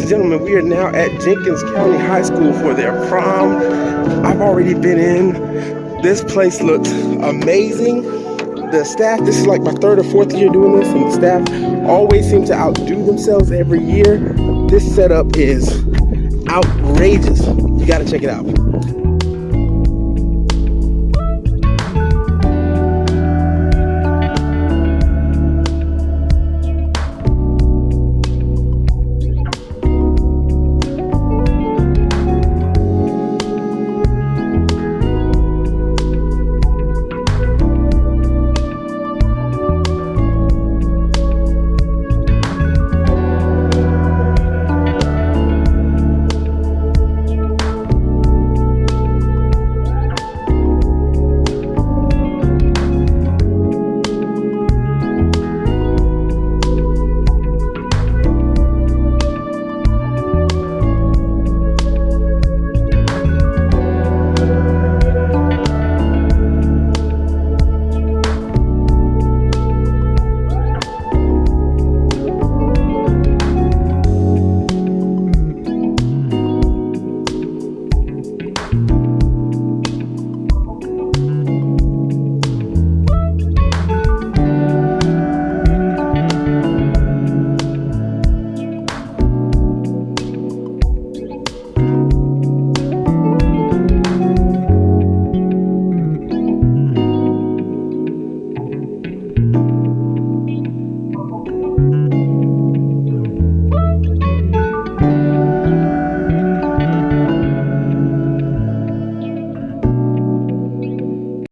and gentlemen, we are now at Jenkins County High School for their prom. I've already been in. This place looks amazing. The staff, this is like my 3rd or 4th year doing this, and the staff always seem to outdo themselves every year. This setup is outrageous. You gotta check it out.